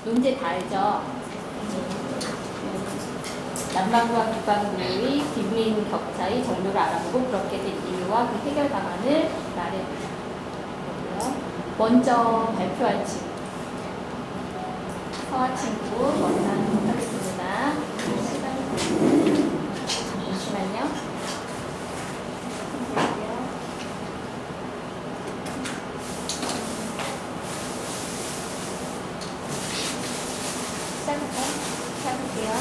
논제 다 알죠? 남반구와 북반구의 빈민 격차의 정도를 알아보고 그렇게 된 이유와 그 해결 방안을 말해보고요. 먼저 발표할 친구, 서아 친구 먼저 하도록 하겠습니다. 잠시만요. 시작할게요.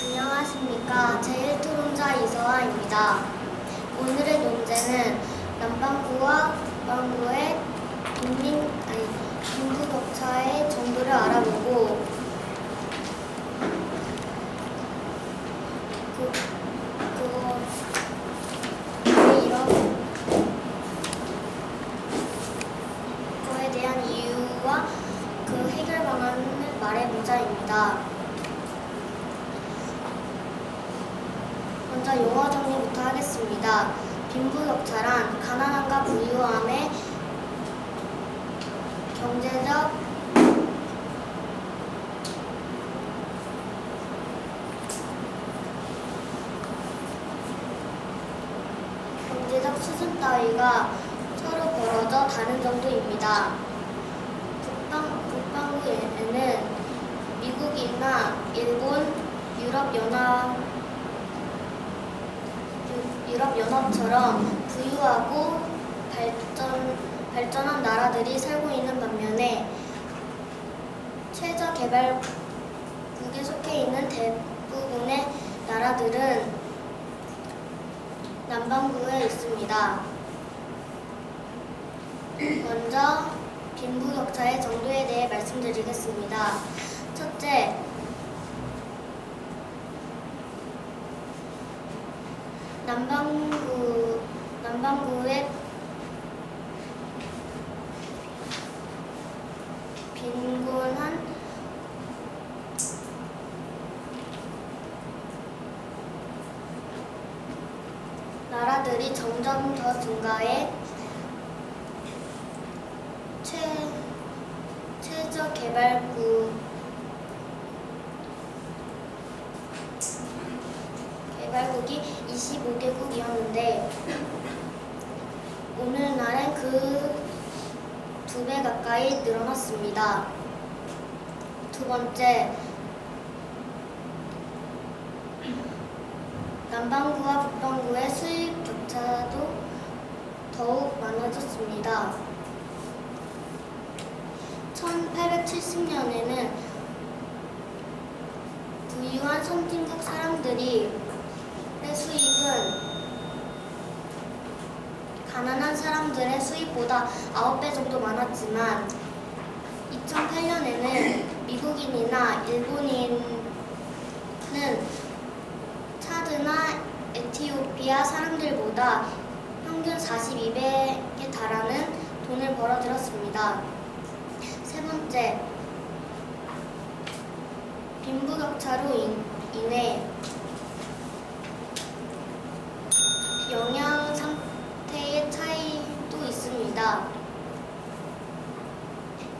안녕하십니까. 제1토론자 이서아입니다. 오늘의 논제는 남반구와 북반구의 빈부 격차의 정도를 알아보고 그거에 대한 이유와 그 해결 방안을 말해보자입니다. 먼저 용어 정리부터 하겠습니다. 빈부격차란 가난함과 부유함의 경제적 수준 따위가 서로 벌어져 다른 정도입니다. 북반구에는 미국이나 일본, 유럽연합처럼 부유하고 발전한 나라들이 살고 있는 반면에 최저개발국에 속해 있는 대부분의 나라들은 남반구에 있습니다. 먼저 빈부격차의 정도에 대해 말씀드리겠습니다. 첫째, 남반구의 빈곤한 나라들이 점점 더 증가해 개발국이 25개국이었는데 오늘날엔 그 2배 가까이 늘어났습니다. 두 번째, 남반구와 북반구의 수입 격차도 더욱 많아졌습니다. 1870년에는 부유한 선진국 사람들의 수입은 가난한 사람들의 수입보다 9배 정도 많았지만 2008년에는 미국인이나 일본인은 차드나 에티오피아 사람들보다 평균 42배에 달하는 돈을 벌어들였습니다. 세 번째, 빈부격차로 인해 영양 상태의 차이도 있습니다.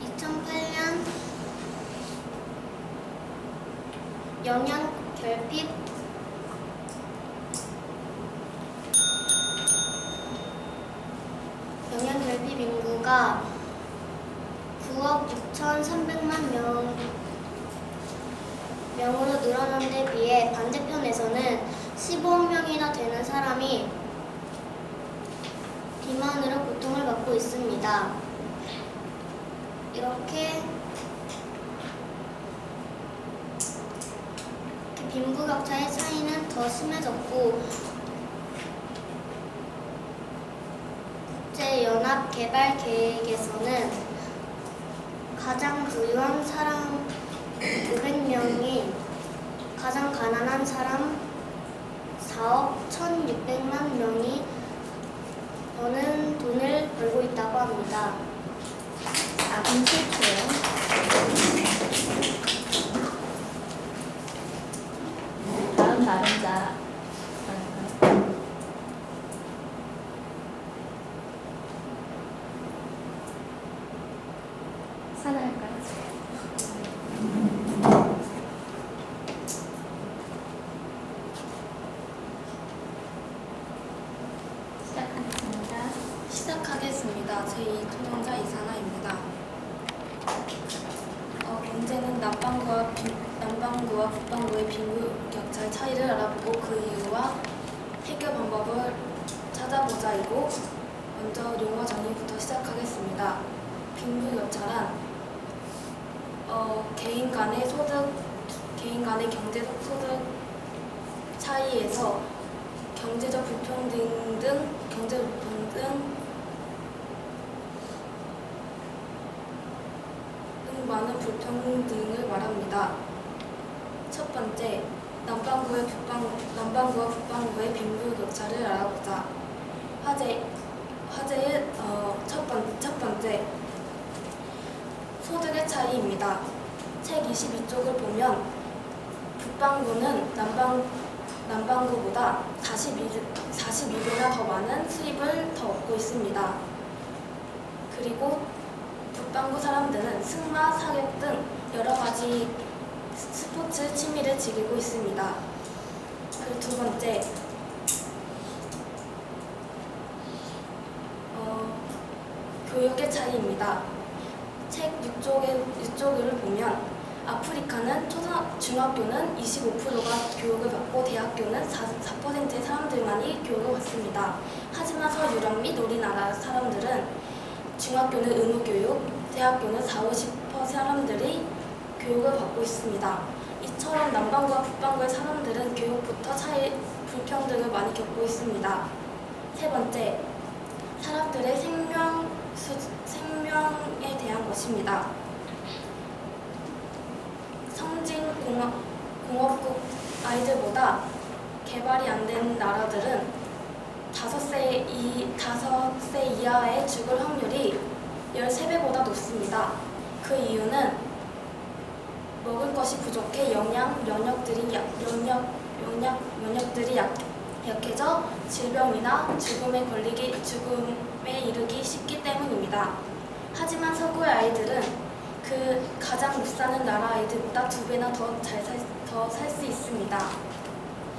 2008년 영양결핍 인구가 9억 6,300만 명으로 늘어난 데 비해 반대편에서는 15억 명이나 되는 사람이 비만으로 고통을 받고 있습니다. 이렇게 빈부격차의 차이는 더 심해졌고 국제연합개발계획에서는 가장 부유한 사람 500명이 가장 가난한 사람 4억 1,600만 명이 버는 돈을 벌고 있다고 합니다. 4분 7초요. 다음 발언자. 산할까요? 남반구와 북반구의 빈부격차의 차이를 알아보고 그 이유와 해결 방법을 찾아보자이고, 먼저 용어 정의부터 시작하겠습니다. 빈부격차란 개인 간의 경제적 소득 차이에서 경제적 불평등 등 많은 불평등을 말합니다. 첫 번째, 남반구와 북반구의 빈부격차를 알아보자. 화제의 첫 번째, 소득의 차이입니다. 책 22쪽을 보면 북반구는 남반구보다 42배나 더 많은 수입을 더 얻고 있습니다. 그리고 북반구 사람들은 승마, 사격 등 여러 가지 스포츠 취미를 즐기고 있습니다. 그리고 두 번째, 교육의 차이입니다. 책 6쪽을 보면 아프리카는 중학교는 25%가 교육을 받고 대학교는 4%의 사람들만이 교육을 받습니다. 하지만 서유럽 및 우리나라 사람들은 중학교는 의무교육, 대학교는 40~50% 사람들이 교육을 받고 있습니다. 이처럼 남반구와 북반구의 사람들은 교육부터 불평등을 많이 겪고 있습니다. 세 번째, 사람들의 생명에 대한 것입니다. 선진공업국 아이들보다 개발이 안 된 나라들은 5세 이하에 죽을 확률이 13배보다 높습니다. 그 이유는 먹을 것이 부족해 면역들이 약해져 질병이나 죽음에 이르기 쉽기 때문입니다. 하지만 서구의 아이들은 그 가장 못 사는 나라 아이들보다 2배나 더 살 수 있습니다.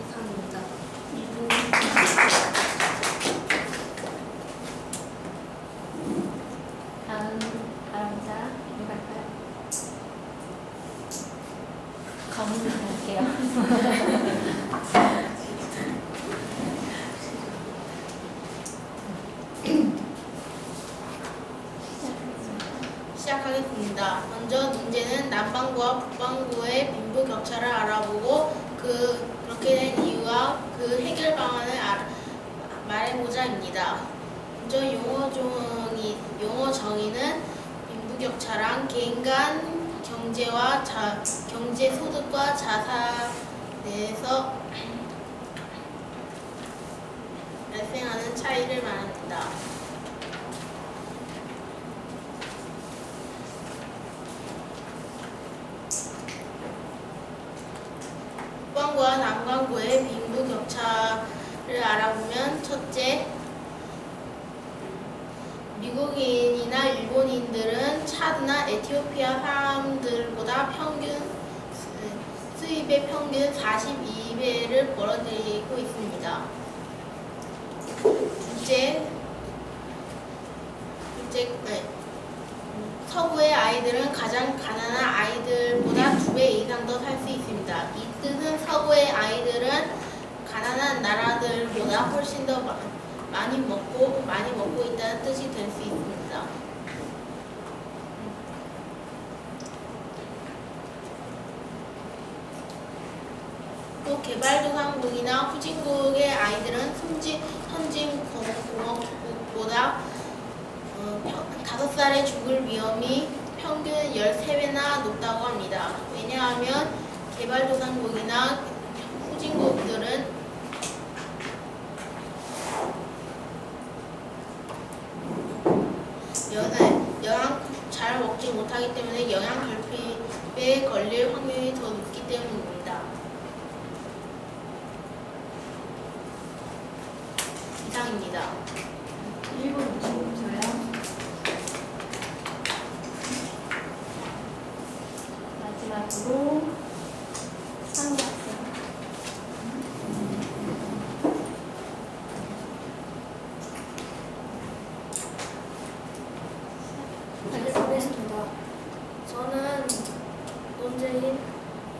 이상입니다. 다음 발언자 누구 갈까요? 정은이 갈게요. 시작하겠습니다. 먼저 문제는 남반구와 북반구의 빈부격차를 알아보고 그렇게 된 이유와 그 해결 방안을 말해보자입니다. 먼저 용어 정의는 빈부격차란 개인 간 경제 소득과 자산에서 발생하는 차이를 말합니다. 북반구와 남반구의 빈부격차를 알아보면 첫째, 미국인이나 일본인들은 차드나 에티오피아 사람들보다 수입의 평균 42배를 벌어들이고 있습니다. 서구의 아이들은 가장 가난한 아이들보다 2배 이상 더 살 수 있습니다. 이 뜻은 서구의 아이들은 가난한 나라들보다 훨씬 더 많이 먹고 있다는 뜻이 될 수 있습니다. 또 개발도상국이나 후진국의 아이들은 선진공업국보다 5살에 죽을 위험이 평균 13배나 높다고 합니다. 왜냐하면 개발도상국이나 후진국들은 영양 잘 먹지 못하기 때문에 영양 결핍에 걸릴 확률이 더 높기 때문입니다. 이상입니다. 1번 주셔요. 마지막으로 상우 학생. 알겠습니다. 저는 문제인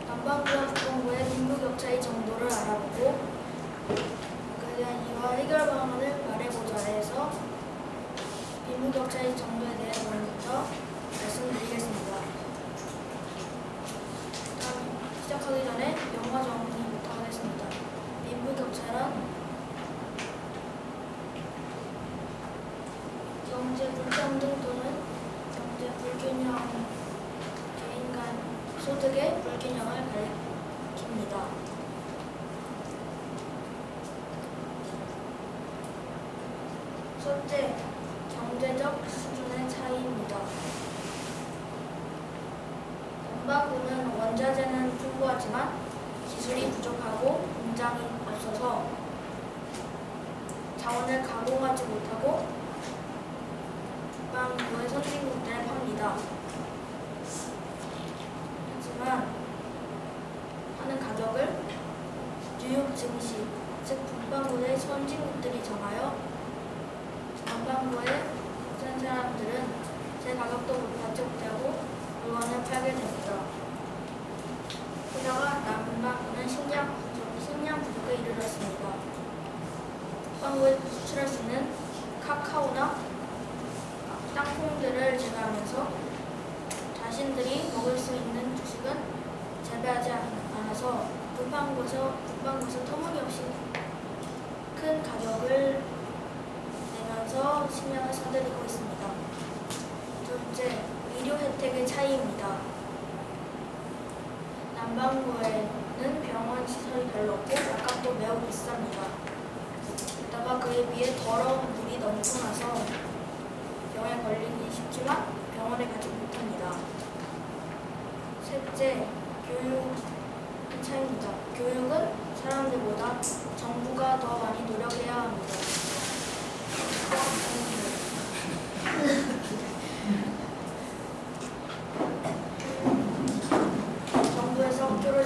남반구와 북반구의 빈부격차의 정도를 알아보고 그에 대한 이와 해결 방안을 말해보자 해서 빈부격차의 정도에 대해 먼저 말씀드리겠습니다. 일단 시작하기 전에 영어 정리부터 하겠습니다. 빈부격차란 경제 불평등 또는 경제 불균형, 개인 간 소득의 불균형을 가리킵니다. 첫째, 경제적 수준의 차이입니다. 남반구는 원자재는 풍부하지만 기술이 부족하고 공장이 없어서 자원을 가공하지 못하고 북반구의 선진국들에 팝니다. 하지만 하는 가격을 뉴욕 증시, 즉 북반구의 선진국들이 정하여 남반구의 산 사람들은 제 가격도 못받지 못하고 물건을 팔게 됩니다. 게다가 남반구는 식량 부족에 이르렀습니다. 북반구에 수출할 수 있는 카카오나 땅콩들을 제거하면서 자신들이 먹을 수 있는 주식은 재배하지 않아서 북반구에서 터무니없이 큰 가격을 내면서 식량을 사들이고 있습니다. 둘째, 의료 혜택의 차이입니다. 남반구에는 병원 시설이 별로 없고 약값도 매우 비쌉니다. 게다가 그에 비해 더러운 물이 넘쳐나서 병에 걸리기 쉽지만 병원에 가지 못합니다. 셋째, 교육의 차이입니다. 교육은 사람들보다 정부가 더 많이 노력해야 합니다. 정부에서 학교를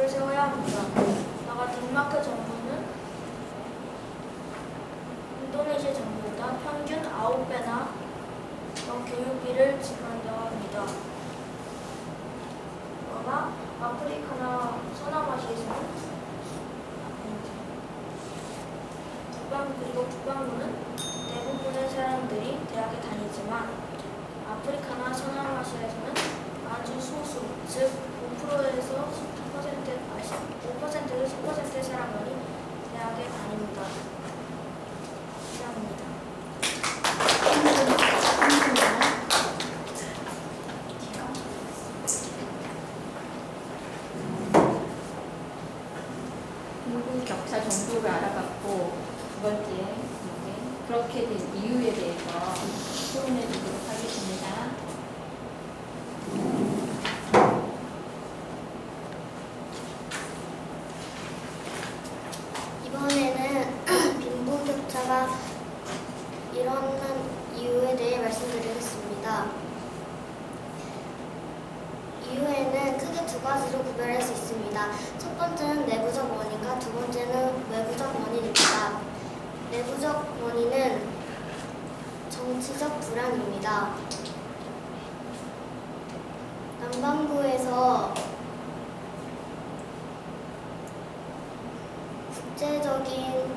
세워야 합니다. 나가 덴마크 정부는 인도네시아 정부보다 평균 9배나 더 교육비를 지불한다고 합니다. 그러나 아프리카나 서남아시아에서는 그리고 북반구는 대부분의 사람들이 대학에 다니지만 아프리카나 서남아시아에서는 아주 소수, 즉 5%에서 5%에서 10%의 사람들이 대학에 다닙니다. 이상입니다. 빈부격차 정도를 알아봤고 두 번째 그렇게 된 이유에 대해서 토론해 보도록 하겠습니다. 이번에는 빈부격차가 일어난 이유에 대해 말씀드리겠습니다. 이유에는 크게 두 가지로 구별할 수 있습니다. 첫 번째는 내부적 원인과 두 번째는 외부적 원인입니다. 내부적 원인은 정치적 불안입니다. 남반구에서 국제적인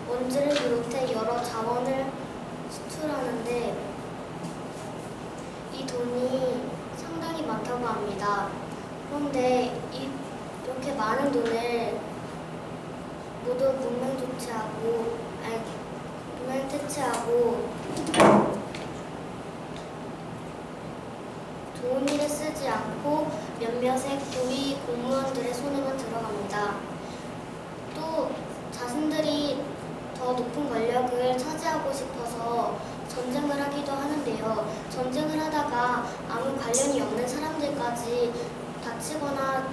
원주를 비롯해 여러 자원을 수출하는데 이 돈이 상당히 많다고 합니다. 그런데 이렇게 많은 돈을 모두 문맹 퇴치하고 좋은 일에 쓰지 않고 몇몇의 고위 공무원들의 손에만 들어갑니다. 또 자신들이 더 높은 권력을 차지하고 싶어서 전쟁을 하기도 하는데요. 전쟁을 하다가 아무 관련이 없는 사람들까지 다치거나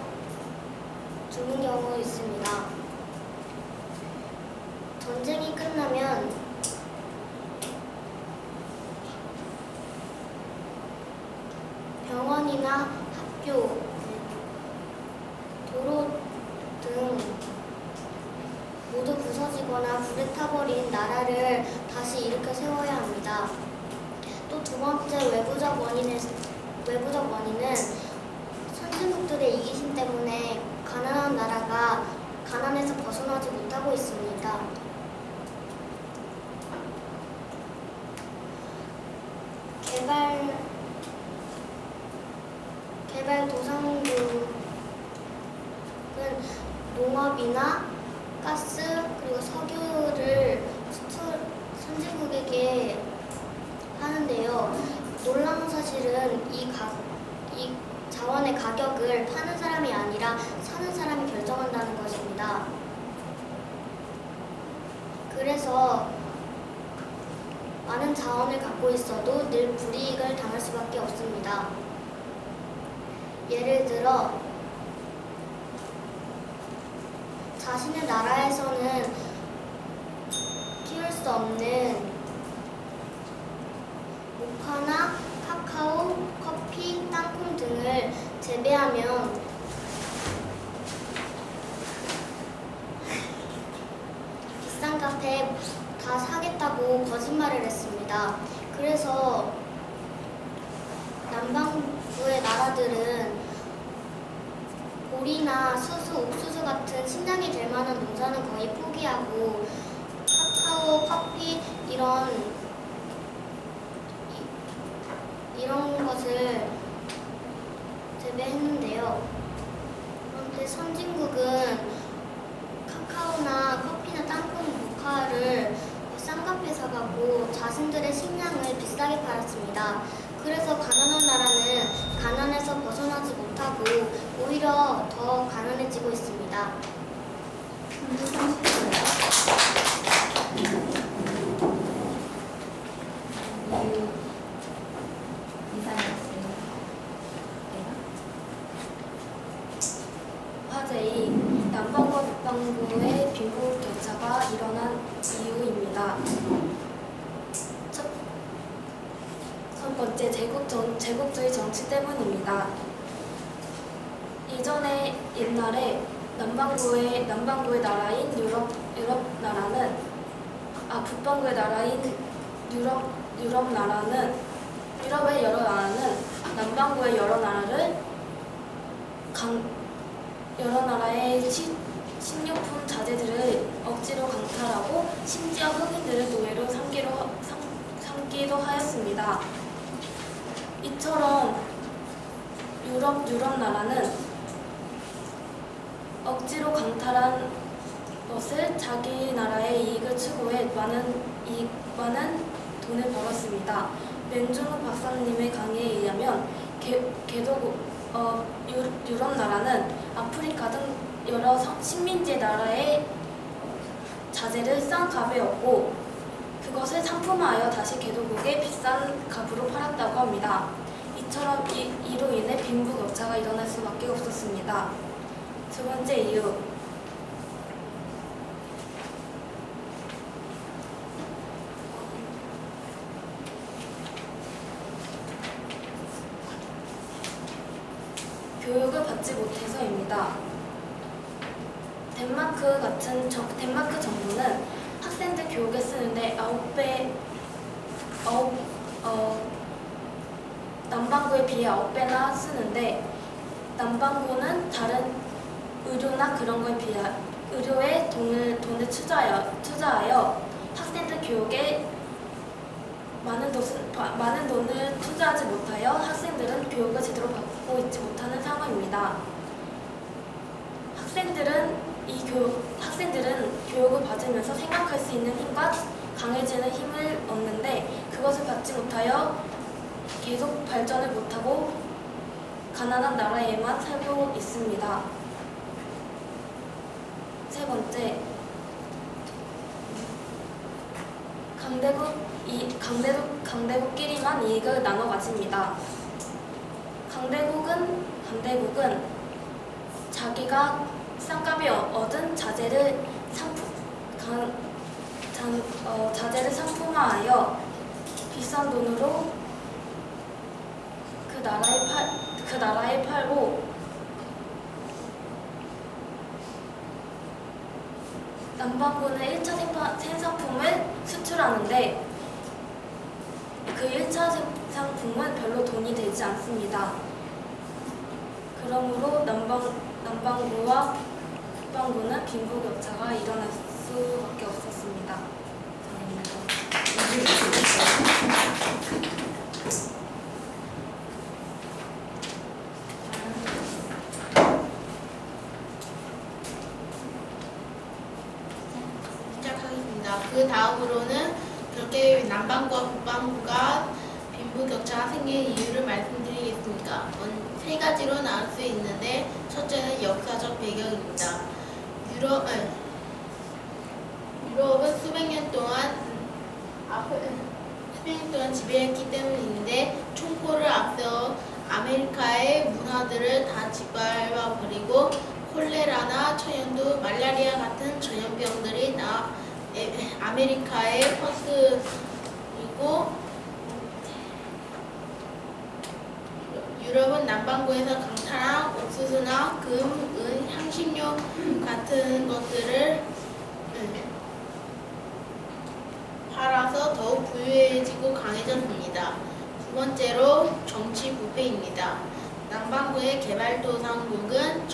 죽는 경우 있습니다. 전쟁이 끝나면 병원이나 학교, 도로 등 모두 부서지거나 불에 타버린 나라를 다시 일으켜 세워야 합니다. 두 번째 외부적 원인은 선진국들의 이기심 때문에 가난한 나라가 가난에서 벗어나지 못하고 있습니다. 개발도상국은 농업이나 가스 그리고 석유를 선진국에게 하는데요. 놀라운 사실은 이 자원의 가격을 파는 사람이 아니라 사는 사람이 결정한다는 것입니다. 그래서 많은 자원을 갖고 있어도 늘 불이익을 당할 수밖에 없습니다. 예를 들어 자신의 나라에서는 키울 수 없는 모카나 카카오, 커피, 땅콩 등을 재배하면 비싼 값에 다 사겠다고 거짓말을 했습니다. 그래서 남반구의 나라들은 보리나 수수, 옥수수 같은 식량이 될 만한 농사는 거의 포기하고 카카오, 커피 이런 것을 재배했는데요. 그런데 선진국은 카카오나 커피나 땅콩, 모카를 싼 값에 사가고 자신들의 식량을 비싸게 팔았습니다. 그래서 가난한 나라는 가난에서 벗어나지 못하고 오히려 더 가난해지고 있습니다. 문제 30초요. 이상이었어요. 화제의 남반구와 북반구의 빈부 격차가 일어난 이유입니다. 첫 번째, 제국주의 정치 때문입니다. 옛날에 남반구의 나라인 북반구의 나라인 유럽의 여러 나라는 남반구의 여러 나라의 식료품 자재들을 억지로 강탈하고 심지어 흑인들을 노예로 삼기도 하였습니다. 이처럼 유럽 나라는 억지로 강탈한 것을 자기 나라의 이익을 추구해 많은 돈을 벌었습니다. 맹준호 박사님의 강의에 의하면 유럽 나라는 아프리카 등 여러 식민지 나라의 자재를 싼 값에 얻고 그것을 상품화하여 다시 개도국에 비싼 값으로 팔았다고 합니다. 이처럼 이로 인해 빈부 격차가 일어날 수밖에 없었습니다. 두 번째 이유, 교육을 받지 못해서입니다. 덴마크 정부는 학생들 교육에 쓰는데 남반구에 비해 9배나 쓰는데 남반구는 다른 의료나 그런 거에 비해 의료에 돈을 투자하여 학생들 교육에 많은 돈을 투자하지 못하여 학생들은 교육을 제대로 받고 있지 못하는 상황입니다. 학생들은 교육을 받으면서 생각할 수 있는 힘과 강해지는 힘을 얻는데 그것을 받지 못하여 계속 발전을 못하고 가난한 나라에만 살고 있습니다. 세 번째, 강대국끼리만 이익을 나눠 가집니다. 강대국은 자기가 싼 값에 얻은 자재를 상품화하여 비싼 돈으로 그 나라에 팔고 남반구는 1차 생산품을 수출하는데 그 1차 부품은 별로 돈이 되지 않습니다. 그러므로 남반구와 북반구는 빈부격차가 일어날 수밖에 없었습니다. 시작하겠습니다. 그 다음으로는 그렇게 남반구와 북반구가 빈부격차가 생긴 이유를 말씀드리겠습니다. 세 가지로 나눌 수 있는데 첫째는 역사적 배경입니다. 유럽은 수백 년 동안 지배했기 때문인데 총포를 앞서 아메리카의 문화들을 다 짓밟아버리고 콜레라나 천연두, 말라리아 같은 전염병들이 아메리카에 퍼뜨리고 유럽은 남반구에서 강타나 옥수수나 금, 은, 향신료 같은 것들을 팔아서 더욱 부유해지고 강해졌습니다. 두 번째로 정치 부패입니다. 남반구의 개발도상국은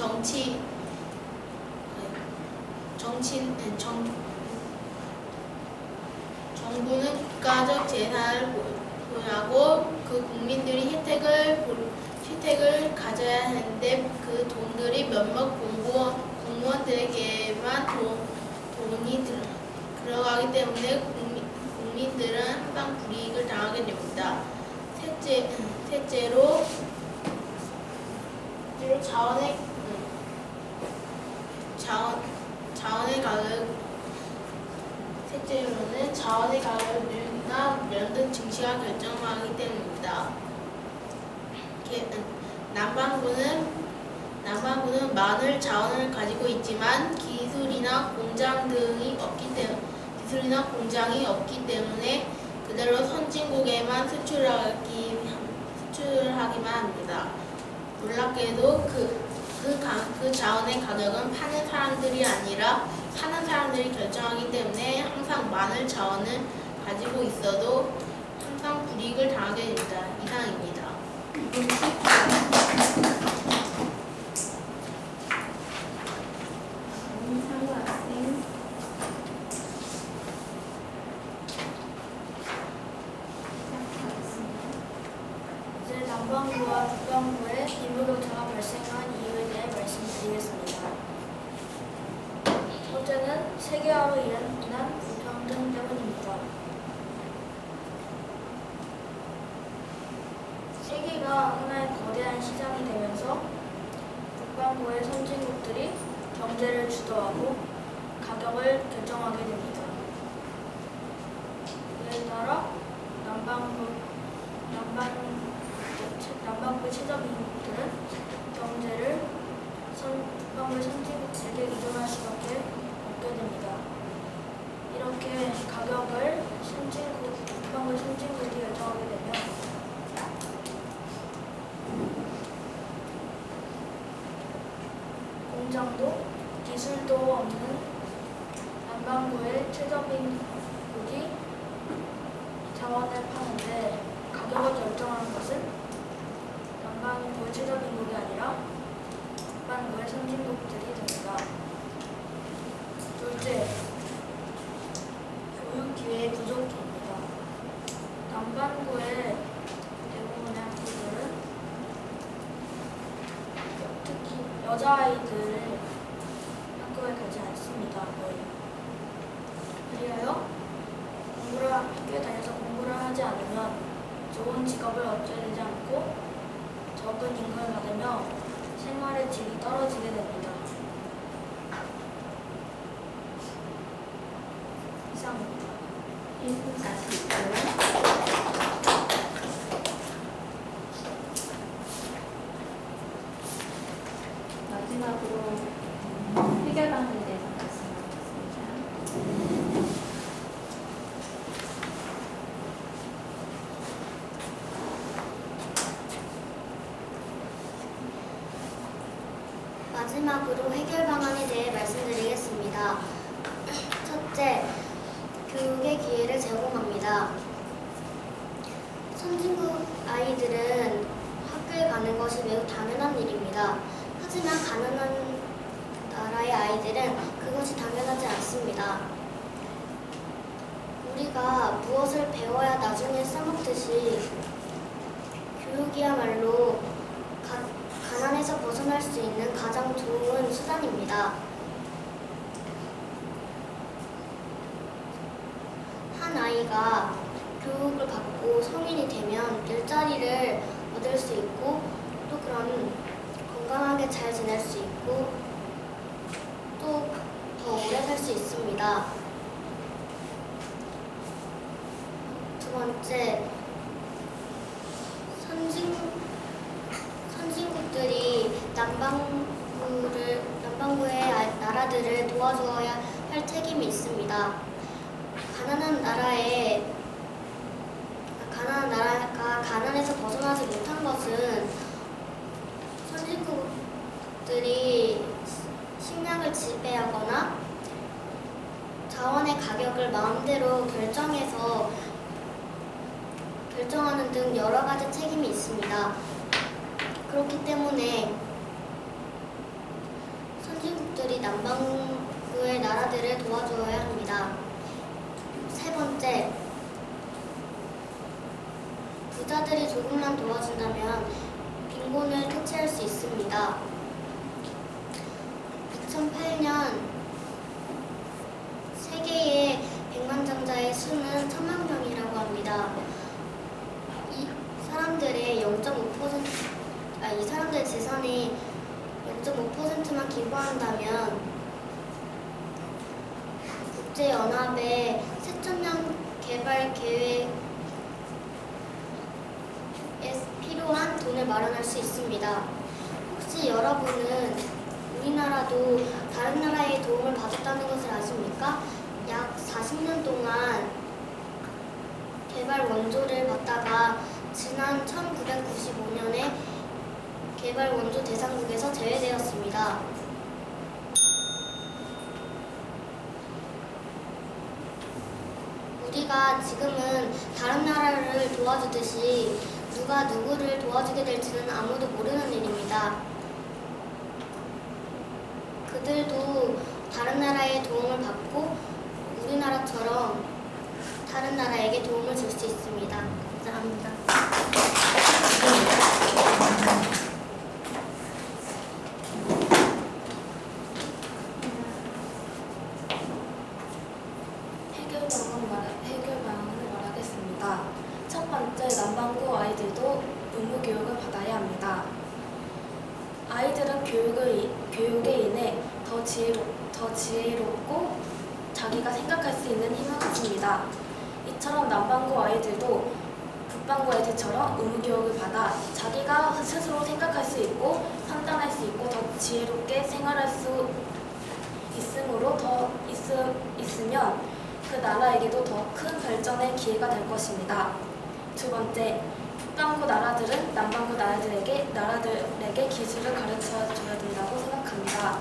정부는 국가적 재산을 보유하고 그 국민들이 혜택을 가져야 하는데 그 돈들이 몇몇 공무원들에게만 돈이 들어가기 때문에 국민들은 항상 불이익을 당하게 됩니다. 셋째로 자원의 가격이나 연등 증시가 결정하기 때문입니다. 남반구는 많은 자원을 가지고 있지만 기술이나 공장이 없기 때문에 그대로 선진국에만 수출하기만 합니다. 놀랍게도 그 자원의 가격은 파는 사람들이 아니라 사는 사람들이 결정하기 때문에 항상 많은 자원을 가지고 있어도 항상 불이익을 당하게 됩니다. 이상입니다. 상우 학생. 시작하겠습니다. 이제 남반구와 북반구의 빈부격차가 발생한 이유에 대해 말씀드리겠습니다. 첫째는 세계화로 인한 불평등 때문입니다. 세계가 하나의 거대한 시장이 되면서 북반구의 선진국들이 경제를 주도하고 가격을 결정하게 됩니다. 이에 따라 남반구의 최저빈국들은 경제를 북반구의 선진국에게 의존할 수밖에 없게 됩니다. 이렇게 가격을 북반구의 선진국이 결정하게 되면 공장도 기술도 없는 남반구의 최저빈국이 자원을 파는데 가격을 결정하는 것은 남반구의 최저빈국이 아니라 북반구의 선진국들이 됩니다. 둘째, 교육기회의 부족입니다. 남반구의 대부분의 학교들은 특히 여자아이들을 학교에 가지 않습니다. 거의. 그리하여 학교에 다녀서 공부를 하지 않으면 좋은 직업을 얻게 되지 않고 적은 임금을 받으며 생활의 질이 떨어지게 됩니다. 이상입니다. 1분 40초요. 마지막으로 해결 방안에 대해서 말씀드리겠습니다. 마지막으로 해결 방안에 대해 말씀드리겠습니다. 첫째, 교육의 기회를 제공합니다. 선진국 아이들은 학교에 가는 것이 매우 당연한 일입니다. 하지만 가난한 나라의 아이들은 그것이 당연하지 않습니다. 우리가 무엇을 배워야 나중에 써먹듯이 교육이야말로 가난에서 벗어날 수 있는 가장 좋은 수단입니다. 한 아이가 교육을 받고 성인이 되면 일자리를 얻을 수 있고 또 그런 건강하게 잘 지낼 수 있고 또 더 오래 살 수 있습니다. 두 번째, 선진국들이 남반구의 나라들을 도와주어야 할 책임이 있습니다. 가난한 나라가 가난에서 벗어나지 못한 것은 선진국들이 식량을 지배하거나 자원의 가격을 마음대로 결정하는 등 여러 가지 책임이 있습니다. 그렇기 때문에 선진국들이 남반구의 나라들을 도와줘야 합니다. 세 번째, 부자들이 조금만 도와준다면 빈곤을 퇴치할 수 있습니다. 2008년 세계의 백만장자의 수는 1000만 명이라고 합니다. 이 사람들의 재산의 0.5%만 기부한다면 국제연합의 새천년 개발 계획에 필요한 돈을 마련할 수 있습니다. 혹시 여러분은 우리나라도 다른 나라의 도움을 받았다는 것을 아십니까? 약 40년 동안 개발 원조를 받다가 지난 1995년에 개발 원조 대상국에서 제외되었습니다. 우리가 지금은 다른 나라를 도와주듯이 누가 누구를 도와주게 될지는 아무도 모르는 일입니다. 그들도 다른 나라의 도움을 받고 우리나라처럼 다른 나라에게 도움을 줄 수 있습니다. 감사합니다. 해결 방안을 말하겠습니다. 첫 번째, 남반구 아이들도 의무 교육을 받아야 합니다. 아이들은 교육에 인해 더 지혜롭고 자기가 생각할 수 있는 힘을 갖습니다. 이처럼 남반구 아이들도 북반구 아이들처럼 의무 교육을 받아 자기가 스스로 생각할 수 있고 판단할 수 있고 더 지혜롭게 생활할 수 있으면 그 나라에게도 더 큰 발전의 기회가 될 것입니다. 두 번째, 북반구 나라들은 남반구 나라들에게 기술을 가르쳐줘야 된다고 생각합니다.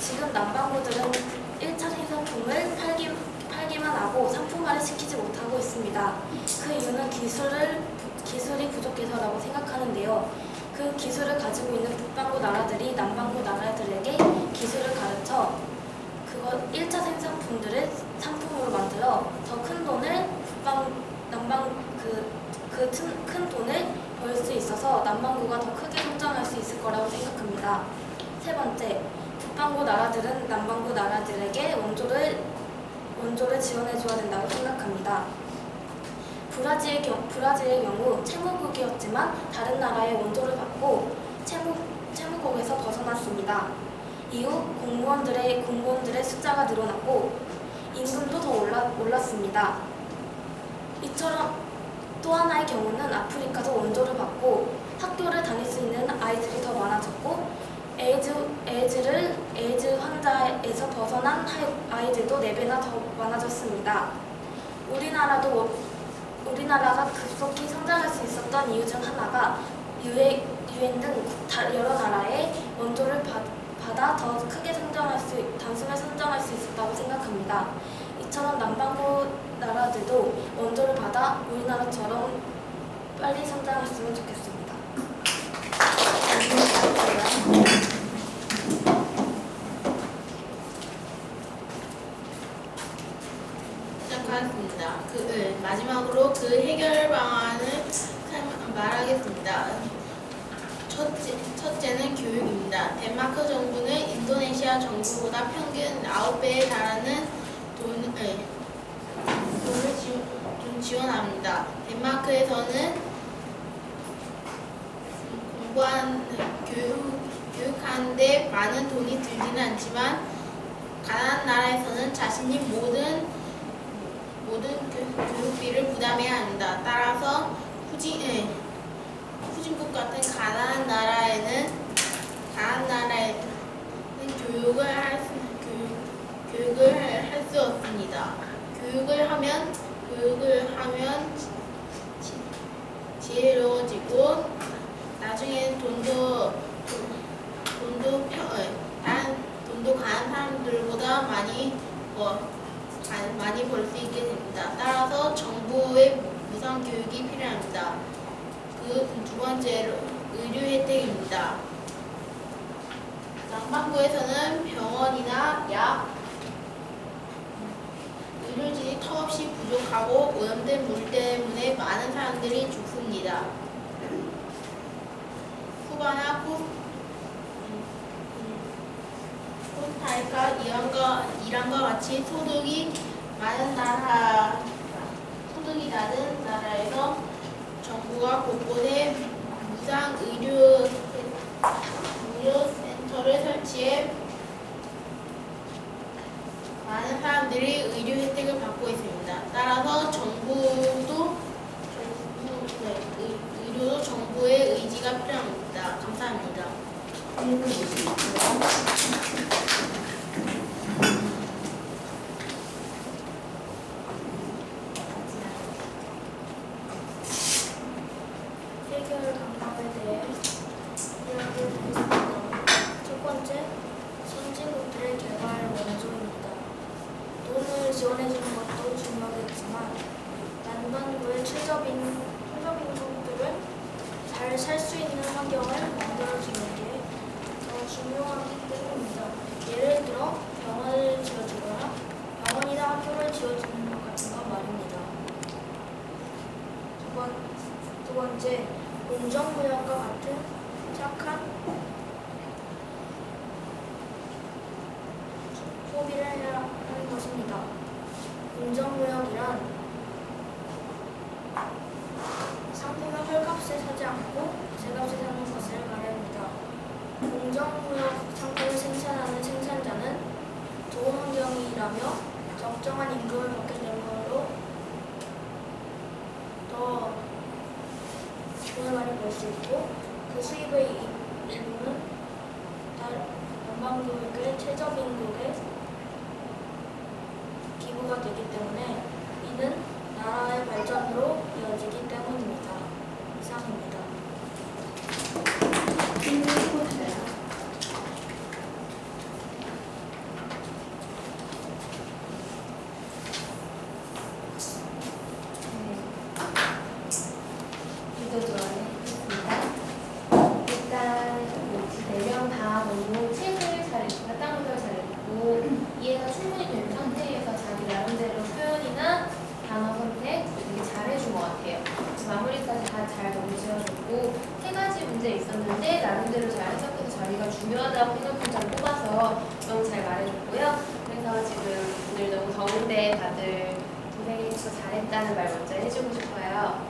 지금 남반구들은 1차 생산품을 팔기만 하고 상품화를 시키지 못하고 있습니다. 그 이유는 기술이 부족해서라고 생각하는데요. 그 기술을 가지고 있는 북반구 나라들이 남반구 나라들에게 기술을 가르쳐 그거 1차 생산품들을 상품으로 만들어 더 큰 돈을 큰 돈을 벌 수 있어서 남반구가 더 크게 성장할 수 있을 거라고 생각합니다. 세 번째, 북반구 나라들은 남반구 나라들에게 원조를 지원해줘야 된다고 생각합니다. 브라질의 경우 채무국이었지만 다른 나라의 원조를 받고 채무국에서 벗어났습니다. 이후 공무원들의 숫자가 늘어났고 임금도 더 올랐습니다. 이처럼 또 하나의 경우는 아프리카도 원조를 받고 학교를 다닐 수 있는 아이들이 더 많아졌고 에이즈 환자에서 벗어난 아이들도 4배나 더 많아졌습니다. 우리나라가 급속히 성장할 수 있었던 이유 중 하나가 유엔 등 여러 나라의 원조를 받아 더 크게 단숨에 성장할 수 있었다고 생각합니다. 이처럼 남반구 나라들도 원조를 받아 우리나라처럼 빨리 성장했으면 좋겠습니다. 시작하겠습니다. 마지막으로 그 해결 방안을 말하겠습니다. 첫째는 교육입니다. 덴마크 정부는 인도네시아 정부보다 평균 9배에 달하는 돈을 지원합니다. 덴마크에서는 교육하는데 많은 돈이 들지는 않지만 가난한 나라에서는 자신이 모든 교육비를 부담해야 합니다. 따라서 후진국 같은 가난한 나라에는 교육을 할 수 없습니다. 교육을 하면 지혜로워지고 나중에 돈도 가난 사람들보다 많이 벌 수 있게 됩니다. 따라서 정부의 무상 교육이 필요합니다. 두 번째로 의료 혜택입니다. 남반구에서는 병원이나 약, 의료진이 턱없이 부족하고 오염된 물 때문에 많은 사람들이 죽습니다. 쿠바나 코스타리카, 이란과 같이 소득이 낮은 나라에서 정부가 곳곳에 무상 의료 센터를 설치해 많은 사람들이 의료 혜택을 받고 있습니다. 따라서 의료도 정부의 의지가 필요합니다. 감사합니다. 해결 방법에 대해 이야기를 드리겠습니다. 첫 번째, 선진국들의 개발 원조입니다. 돈을 지원해주는 것도 중요하겠지만 남반구의 최저빈국들은 잘 살 수 있는 환경을 만들어주는 게 더 중요하기 때문입니다. 예를 들어 병원을 지어주거나 병원이나 학교를 지어주는 것 같은 건 말입니다. 두 번째, 공정무역과 같은 착한 소비를 해야 하는 것입니다. 공정무역이란 상품을 헐값에 사지 않고 제값에 사는 것을 말합니다. 공정무역 상품을 생산하는 생산자는 좋은 환경이라며 적정한 임금을 받게 되는 걸로 더 돈을 많이 벌 수 있고 그 수입의 일부는 남반구의 최저빈국에 기부가 되기 때문에 이는 나라의 발전으로 이어지기 때문입니다. 이상입니다. 유도 좋아했습니다. 일단 4명 다 너무 책을 잘 읽고 바탕구조를 잘 읽고 이해가 충분히 된 상태에서 자기 나름대로 표현이나 단어 선택 되게 잘해준 것 같아요. 마무리까지 다 잘 너무 지어줬고 3가지 문제 있었는데 나름대로 잘 해석해서 자기가 중요하다고 생각해서 잘 뽑아서 너무 잘 말해줬고요. 그래서 지금 오늘 너무 더운데 다들 고생해서 잘했다는 말 먼저 해주고 싶어요.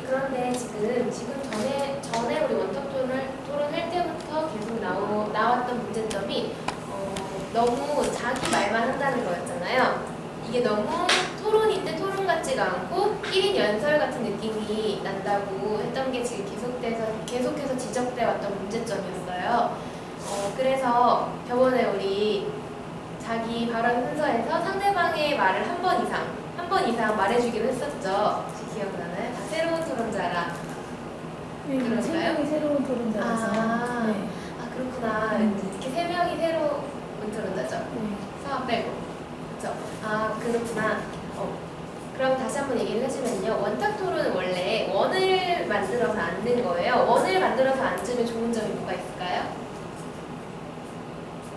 그런데 지금 전에 우리 원탁 토론할 때부터 계속 나왔던 문제점이 너무 자기 말만 한다는 거였잖아요. 이게 너무 토론인데 토론 같지가 않고 1인 연설 같은 느낌이 난다고 했던 게 지금 계속해서 지적돼 왔던 문제점이었어요. 그래서 저번에 우리 자기 발언 순서에서 상대방의 말을 한 번 이상 말해주기로 했었죠. 혹시 기억나나요? 다 새로운 토론자라. 그런가요? 생명이 새로운 토론자라서. 네. 그렇구나. 이렇게 3명이 새로운 토론자죠. 네. 사업 빼고. 그렇죠. 그렇구나. 그럼 다시 한번 얘기를 해주면요. 원탁 토론은 원래 원을 만들어서 앉는 거예요. 원을 만들어서 앉으면 좋은 점이 뭐가 있을까요?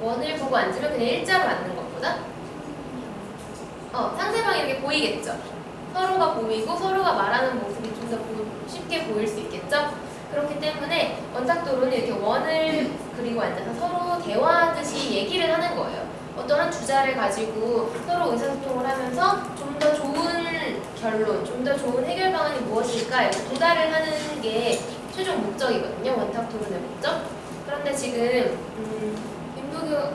원을 보고 앉으면 그냥 일자로 앉는 것보다 상대방이 이렇게 보이겠죠? 서로가 보이고 서로가 말하는 모습이 좀 더 쉽게 보일 수 있겠죠? 그렇기 때문에 원탁도로는 이렇게 원을 그리고 앉아서 서로 대화하듯이 얘기를 하는 거예요. 어떠한 주자를 가지고 서로 의사소통을 하면서 좀 더 좋은 결론, 좀 더 좋은 해결 방안이 무엇일까 이렇게 도달을 하는 게 최종 목적이거든요. 원탁토론의 목적. 그런데 지금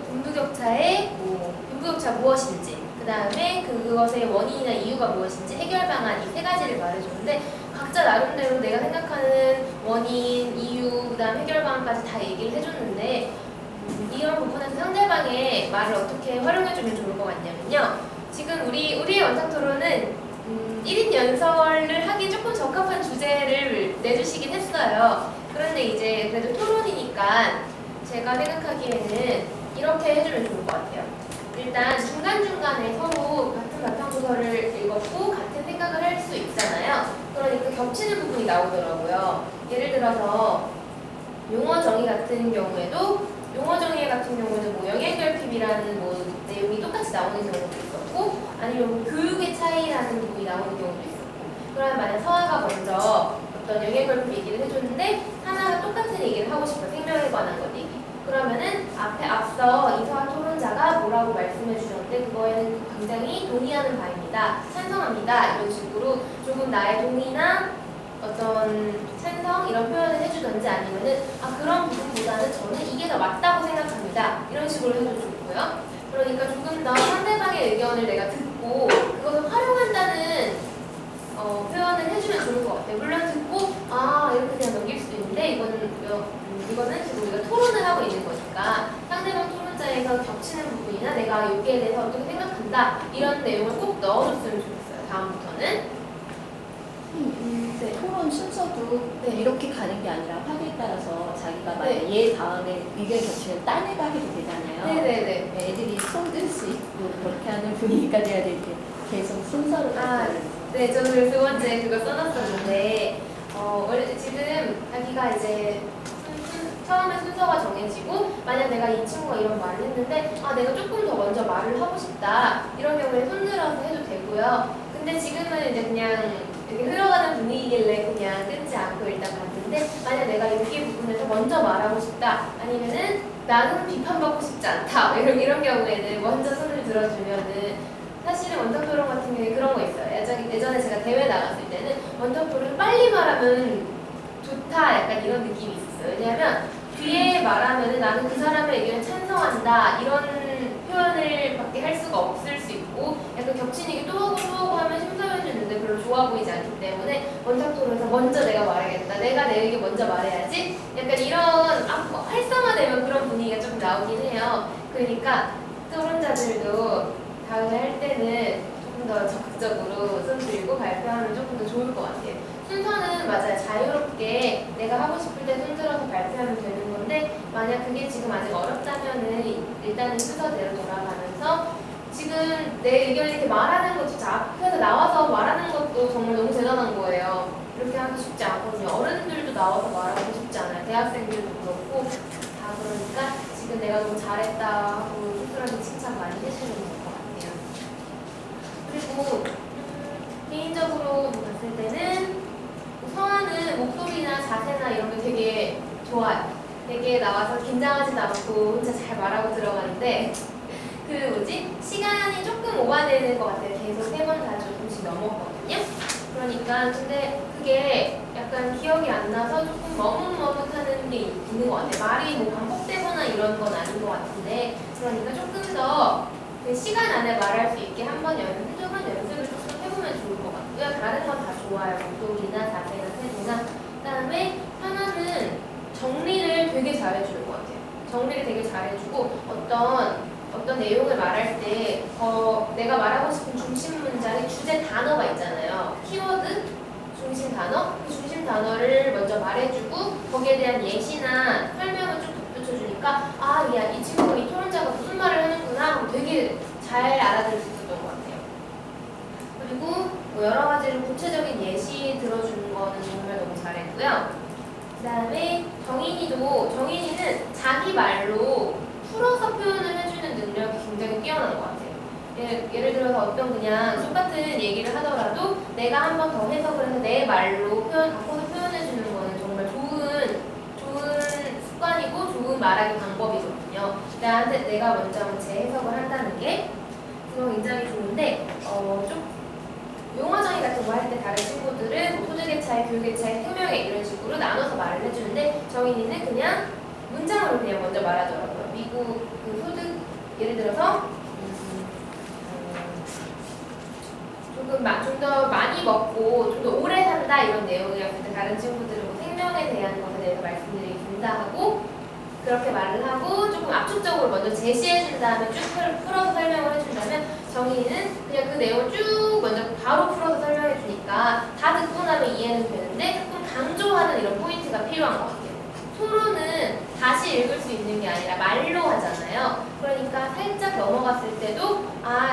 빈부격차 무엇인지, 그 다음에 그것의 원인이나 이유가 무엇인지, 해결 방안 이 세 가지를 말해줬는데 각자 나름대로 내가 생각하는 원인, 이유, 그 다음 해결 방안까지 다 얘기를 해줬는데 이런 부분에서 상대방의 말을 어떻게 활용해주면 좋을 것 같냐면요. 지금 우리의 원탁토론은 1인 연설을 하기 조금 적합한 주제를 내주시긴 했어요. 그런데 이제 그래도 토론이니까 제가 생각하기에는 이렇게 해주면 좋을 것 같아요. 일단 중간중간에 서로 같은 바탕소설을 읽었고 같은 생각을 할 수 있잖아요. 그러니까 겹치는 부분이 나오더라고요. 예를 들어서 용어 정의 같은 경우에도 뭐 영양결핍이라는 뭐 내용이 똑같이 나오는 경우도 있었고 아니면 뭐 교육의 차이라는 부분이 나오는 경우도 있었고 그러면 만약 서아가 먼저 어떤 영양결핍 얘기를 해줬는데 하나가 똑같은 얘기를 하고 싶어 생명에 관한 것 얘기 그러면은 앞서 이서아 토론자가 뭐라고 말씀해 주셨는데 그거에는 굉장히 동의하는 바입니다. 찬성합니다. 이런 식으로 조금 나의 동의나 어떤 찬성 이런 표현을 해주든지 아니면은 그런 부분보다는 저는 이게 더 맞다고 생각합니다. 이런 식으로 해도 좋고요. 그러니까 조금 더 상대방의 의견을 내가 듣고 그것을 활용한다는 표현을 해주면 좋을 것 같아요. 물론 듣고 이렇게 그냥 넘길 수도 있는데 이거는 지금 우리가 토론을 하고 있는 거니까 상대방 토론자에서 겹치는 부분이나 내가 여기에 대해서 어떻게 생각한다 이런 내용을 꼭 넣어줬으면 좋겠어요. 다음부터는 네, 토론 순서도 이렇게 가는 게 아니라 화기에 따라서 자기가 만약 얘 다음에 의견 겹치면 딴 애가 해도 되잖아요. 네네네. 애들이 손들 수 있고 그렇게 하는 분위기가 돼야 될 때 계속 순서를 네, 저는 그래서 두 번째 그거 써놨었는데 원래 지금 자기가 이제 처음에 순서가 정해지고 만약 내가 이 친구가 이런 말을 했는데 내가 조금 더 먼저 말을 하고 싶다 이런 경우에 손들어서 해도 되고요. 근데 지금은 이제 그냥 이렇게 흘러가는 분위기길래 그냥 끊지 않고 일단 갔는데 만약 내가 여기 부분에서 먼저 말하고 싶다 아니면은 나는 비판받고 싶지 않다 이런 경우에는 먼저 손을 들어주면은 사실은 원탁토론 같은 경우에 그런 거 있어요. 예전에 제가 대회 나갔을 때는 원탁토론 빨리 말하면 좋다 약간 이런 느낌이 있었어요. 왜냐하면 뒤에 말하면은 나는 그 사람의 의견에 찬성한다 이런 표현을 밖에 할 수가 없을 수 있고 약간 겹치는 게 또 하고 하면 심사위원들인데 별로 좋아 보이지 않기 때문에 원탁토론에서 먼저 내가 말하겠다. 내가 내 의견 먼저 말해야지. 약간 이런 활성화되면 그런 분위기가 좀 나오긴 해요. 그러니까 토론자들도 다음에 할 때는 조금 더 적극적으로 손 들고 발표하면 조금 더 좋을 것 같아요. 순서는 맞아요. 자유롭게 내가 하고 싶을 때 손들어서 발표하면 되는 건데 만약 그게 지금 아직 어렵다면은 일단은 순서대로 돌아가면서 지금 내 의견을 이렇게 말하는 것조차 앞에서 나와서 말하는 것도 정말 너무 대단한 거예요. 이렇게 하기 쉽지 않거든요. 어른들도 나와서 말하기 쉽지 않아요. 대학생들도 그렇고 다 그러니까 지금 내가 너무 잘했다 하고 스스로한테 칭찬 많이 해주는 것 같아요. 그리고 개인적으로 봤을 때는 서아는 목소리나 자세나 이런 게 되게 좋아요. 되게 나와서 긴장하지도 않고 혼자 잘 말하고 들어가는데 시간이 조금 오바되는 것 같아요. 계속 3번, 4번 조금씩 넘었거든요. 그러니까 근데 그게 약간 기억이 안 나서 조금 머뭇머뭇하는 게 있는 것 같아요. 말이 뭐 반복되거나 이런 건 아닌 것 같은데 그러니까 조금 더 그 시간 안에 말할 수 있게 한번 연습을 조금 해보면 좋을 것 같고요. 다른 건 다 좋아요. 목소리나 자세나 태도나 그다음에 하나는 정리를 되게 잘해주는 것 같아요. 정리를 되게 잘해주고 어떤 내용을 말할 때 내가 말하고 싶은 중심 문장의 주제 단어가 있잖아요. 키워드, 중심 단어. 그 중심 단어를 먼저 말해주고 거기에 대한 예시나 설명을 좀 덧붙여주니까 이 친구가 이 토론자가 무슨 말을 하는구나 되게 잘 알아들을 수 있었던 것 같아요. 그리고 뭐 여러 가지로 구체적인 예시 들어주는 거는 정말 너무 잘했고요. 있고요. 그 다음에 정인이는 자기 말로 풀어서 표현을 해주는 능력이 굉장히 뛰어난 것 같아요. 예를 들어서 어떤 그냥 똑같은 얘기를 하더라도 내가 한 번 더 해석을 해서 내 말로 바꿔서 표현해주는 거는 정말 좋은 습관이고 좋은 말하기 방법이거든요. 내가 먼저 재해석을 한다는 게 그거 굉장히 좋은데 좀 용어정의 같은 거 할 때 다른 친구들은 뭐 소득의 차이, 교육의 차이, 혁명의 이런 식으로 나눠서 말을 해주는데 정인이는 그냥 문장으로 그냥 먼저 말하더라고요. 미국 그 소득 예를 들어서 좀 더 많이 먹고 좀 더 오래 산다 이런 내용이었을 때 다른 친구들은 뭐 생명에 대한 것에 대해서 말씀드리겠습니다 하고 그렇게 말을 하고 조금 압축적으로 먼저 제시해 준 다음에 쭉 풀어서 설명을 해준다면 정의는 그냥 그 내용을 쭉 먼저 바로 풀어서 설명해 주니까 다 듣고 나면 이해는 되는데 조금 강조하는 이런 포인트가 필요한 것 같아요. 토론은 다시 읽을 수 있는 게 아니라 말로 하잖아요. 그러니까 살짝 넘어갔을 때도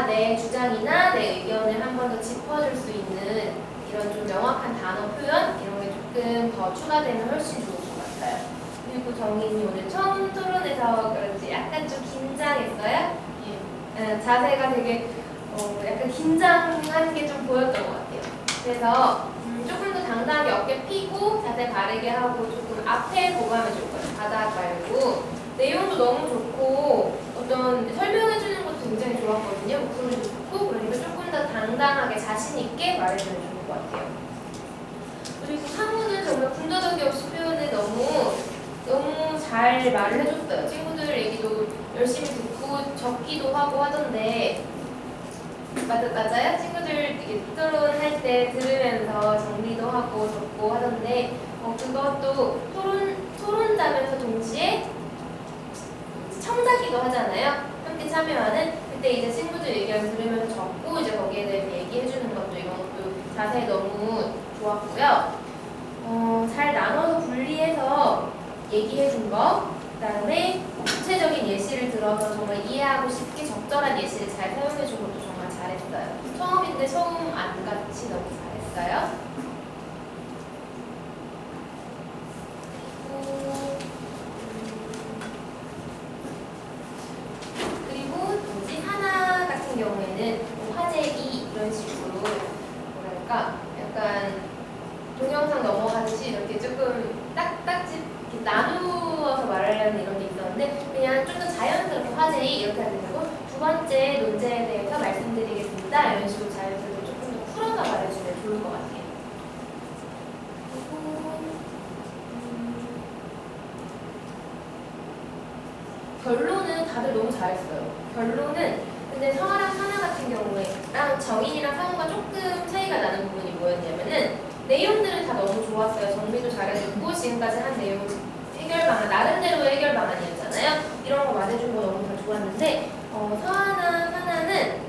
내 주장이나 내 의견을 한 번 더 짚어줄 수 있는 이런 좀 명확한 단어 표현 이런 게 조금 더 추가되면 훨씬 좋을 것 같아요. 그리고 정인이 오늘 처음 토론해서 그런지 약간 좀 긴장했어요? 자세가 되게 약간 긴장한 게 좀 보였던 것 같아요. 그래서 조금 더 당당하게 어깨 펴고 자세 바르게 하고 조금 앞에 보고 하면 좋을 것 같아요. 바닥 말고 내용도 너무 좋고 어떤 설명해주는 것도 굉장히 좋았거든요. 목소리도 좋고 그러니까 조금 더 당당하게 자신 있게 말해주면 좋을 것 같아요. 그리고 상우는 정말 군더더기 없이 표현을 너무 잘 말을 해줬어요. 친구들 얘기도 열심히 듣고 적기도 하고 하던데 맞아요? 친구들 이렇게 토론할 때 들으면서 정리도 하고 적고 하던데 그것도 토론자면서 동시에 청자기도 하잖아요. 함께 참여하는 그때 이제 친구들 의견 들으면서 적고 이제 거기에 대해서 얘기해주는 것도 이런 것도 자세 너무 좋았고요. 잘 나눠서 분리해서 얘기해준 거, 그 다음에 구체적인 예시를 들어서 정말 이해하고 쉽게 적절한 예시를 잘 사용해준 것도 정말 잘했어요. 처음인데 처음 안같이 너무 잘했어요. 그리고 하나 같은 경우에는 화제기 이런 식으로 뭐랄까 약간 동영상 넘어가듯이 이렇게 조금 딱딱지 이렇게 나누어서 말하려는 이런 게 있었는데 그냥 좀 더 자연스럽게 화제이 이렇게 하면 되고 두 번째 논제에 대해서 말씀드리겠습니다. 이런 식으로 자연스럽게 조금 더 풀어서 말해주면 좋을 것 같아요. 그리고 결론은 다들 너무 잘했어요. 결론은 근데 서아랑 사나 같은 경우에랑 정인이랑 상우가 조금 차이가 나는 부분이 뭐였냐면은 내용들은 다 너무 좋았어요. 정리도 잘해줬고 지금까지 한 내용 해결 방안 나름대로의 해결 방안이었잖아요. 이런 거 말해준 거 너무 다 좋았는데 서아나 사나는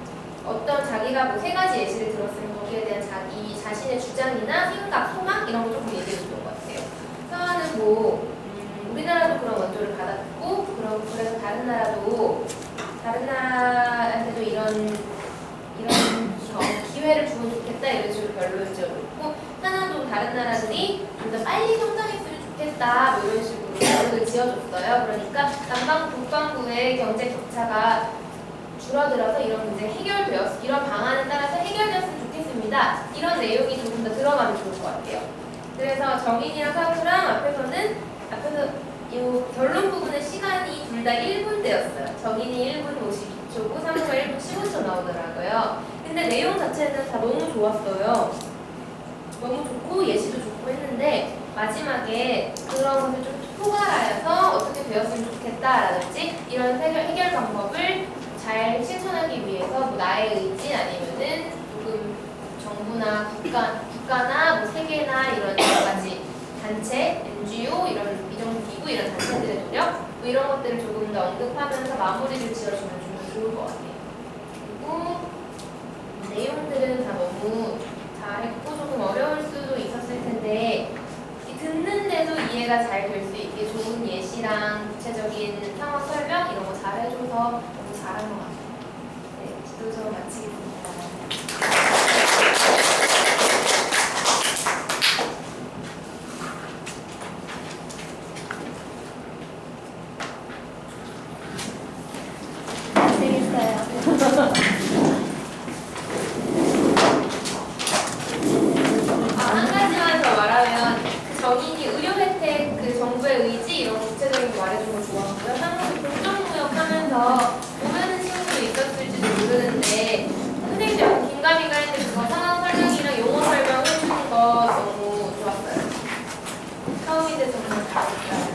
어떤 자기가 뭐 3가지 예시를 들었으면 거기에 대한 자기 자신의 주장이나 생각, 소망 이런 거 조금 얘기해줬던 것 같아요. 서아는 뭐 우리나라도 그런 원조를 받았고 그래서 다른 나라한테도 이런 기회를 주면 좋겠다 이런 식으로 결론을 지어줬고 하나도 다른 나라들이 좀 더 빨리 성장했으면 좋겠다 뭐 이런 식으로 결론을 지어줬어요. 그러니까 남방 북반구의 경제 격차가 줄어들어서 이런 문제 이런 방안에 따라서 해결되었으면 좋겠습니다. 이런 내용이 조금 더 들어가면 좋을 것 같아요. 그래서 정인이랑 사구랑 앞에서 이 결론 부분의 시간이 둘 다 1분대였어요. 정인이 1분 52초고 사구가 1분 15초 나오더라고요. 근데 내용 자체는 다 너무 좋았어요. 너무 좋고 예시도 좋고 했는데 마지막에 그런 것을 좀 포괄하여서 어떻게 되었으면 좋겠다라든지 이런 해결 방법을 잘 실천하기 위해서 뭐 나의 의지 아니면은 조금 정부나 국가나 뭐 세계나 이런 여러 가지 단체, NGO 이런 미정기구 이런 단체들의 노력 뭐 이런 것들을 조금 더 언급하면서 마무리를 지어주면 좀 좋을 것 같아요. 그리고 내용들은 다 너무 잘했고 조금 어려울 수도 있었을 텐데 듣는데도 이해가 잘 될 수 있게 좋은 예시랑 구체적인 상황 설명 이런 거 잘 해줘서 너무 잘한 것 같아요. 네, 지도서 마치겠습니다. 대해서 그냥 다 알까요?